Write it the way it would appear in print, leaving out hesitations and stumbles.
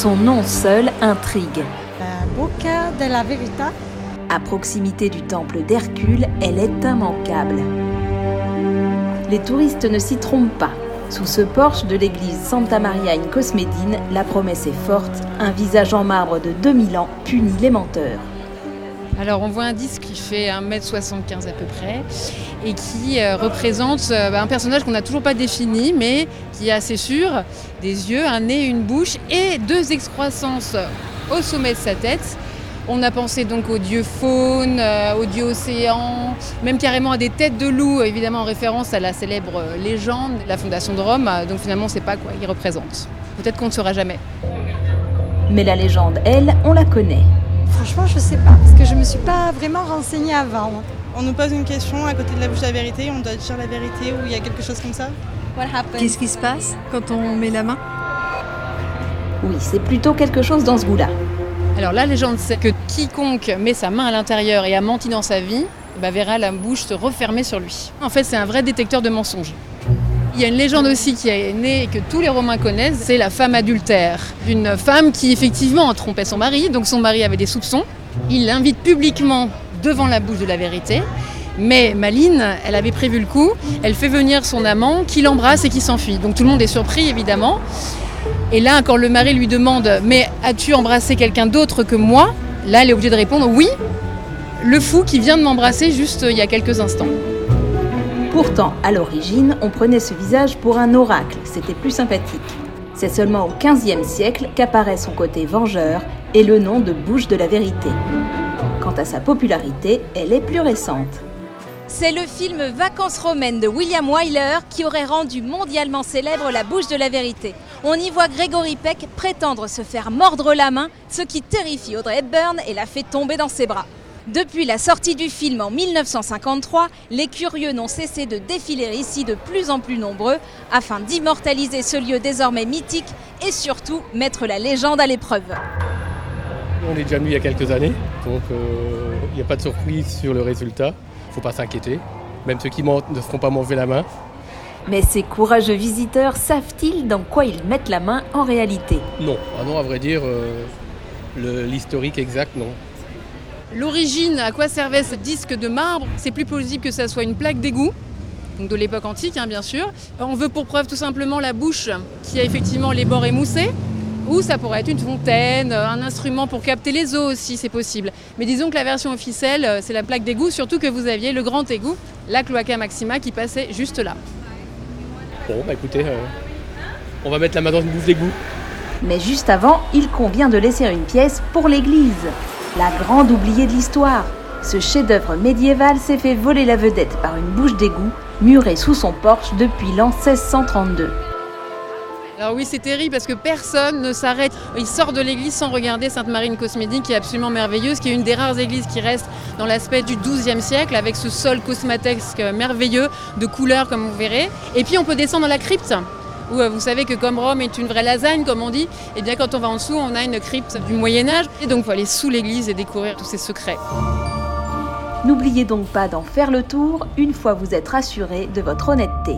Son nom seul intrigue. La Bocca della Verità. À proximité du temple d'Hercule, elle est immanquable. Les touristes ne s'y trompent pas. Sous ce porche de l'église Santa Maria in Cosmedine, la promesse est forte, un visage en marbre de 2000 ans punit les menteurs. Alors on voit un disque qui fait 1m75 à peu près et qui représente un personnage qu'on n'a toujours pas défini mais qui est assez sûr, des yeux, un nez, une bouche et 2 excroissances au sommet de sa tête. On a pensé donc au dieu faune, au dieu océan, même carrément à des têtes de loup, évidemment en référence à la célèbre légende, la fondation de Rome. Donc finalement on ne sait pas quoi il représente. Peut-être qu'on ne saura jamais. Mais la légende, elle, on la connaît. Franchement, je sais pas, parce que je me suis pas vraiment renseignée avant. On nous pose une question à côté de la bouche de la vérité, on doit dire la vérité ou il y a quelque chose comme ça. Qu'est-ce qui se passe quand on met la main ? Oui, c'est plutôt quelque chose dans ce goût-là. Alors la légende c'est que quiconque met sa main à l'intérieur et a menti dans sa vie, verra la bouche se refermer sur lui. En fait c'est un vrai détecteur de mensonges. Il y a une légende aussi qui est née et que tous les Romains connaissent, c'est la femme adultère. Une femme qui effectivement trompait son mari, donc son mari avait des soupçons. Il l'invite publiquement devant la bouche de la vérité. Mais Maline, elle avait prévu le coup, elle fait venir son amant qui l'embrasse et qui s'enfuit. Donc tout le monde est surpris évidemment. Et là, quand le mari lui demande « Mais as-tu embrassé quelqu'un d'autre que moi ?» Là, elle est obligée de répondre « Oui, le fou qui vient de m'embrasser juste il y a quelques instants. » Pourtant, à l'origine, on prenait ce visage pour un oracle, c'était plus sympathique. C'est seulement au XVe siècle qu'apparaît son côté vengeur et le nom de bouche de la vérité. Quant à sa popularité, elle est plus récente. C'est le film Vacances romaines de William Wyler qui aurait rendu mondialement célèbre la bouche de la vérité. On y voit Gregory Peck prétendre se faire mordre la main, ce qui terrifie Audrey Hepburn et la fait tomber dans ses bras. Depuis la sortie du film en 1953, les curieux n'ont cessé de défiler ici de plus en plus nombreux afin d'immortaliser ce lieu désormais mythique et surtout mettre la légende à l'épreuve. On est déjà venu il y a quelques années, donc il n'y a pas de surprise sur le résultat. Il ne faut pas s'inquiéter, même ceux qui mentent ne se feront pas manger la main. Mais ces courageux visiteurs savent-ils dans quoi ils mettent la main en réalité ? Non, à vrai dire, l'historique exact, non. L'origine, à quoi servait ce disque de marbre ? C'est plus plausible que ça soit une plaque d'égout, donc de l'époque antique bien sûr. On veut pour preuve tout simplement la bouche qui a effectivement les bords émoussés, ou ça pourrait être une fontaine, un instrument pour capter les eaux aussi, c'est possible. Mais disons que la version officielle, c'est la plaque d'égout, surtout que vous aviez le grand égout, la Cloaca Maxima, qui passait juste là. Bon, écoutez, on va mettre la main dans une bouche d'égout. Mais juste avant, il convient de laisser une pièce pour l'église. La grande oubliée de l'histoire. Ce chef-d'œuvre médiéval s'est fait voler la vedette par une bouche d'égout, murée sous son porche depuis l'an 1632. Alors oui, c'est terrible parce que personne ne s'arrête. Il sort de l'église sans regarder Sainte-Marie in Cosmedine qui est absolument merveilleuse, qui est une des rares églises qui reste dans l'aspect du XIIe siècle avec ce sol cosmatesque merveilleux de couleurs comme vous verrez. Et puis on peut descendre dans la crypte où vous savez que comme Rome est une vraie lasagne comme on dit, et bien quand on va en dessous on a une crypte du Moyen-Âge et donc il faut aller sous l'église et découvrir tous ses secrets. N'oubliez donc pas d'en faire le tour une fois vous êtes rassuré de votre honnêteté.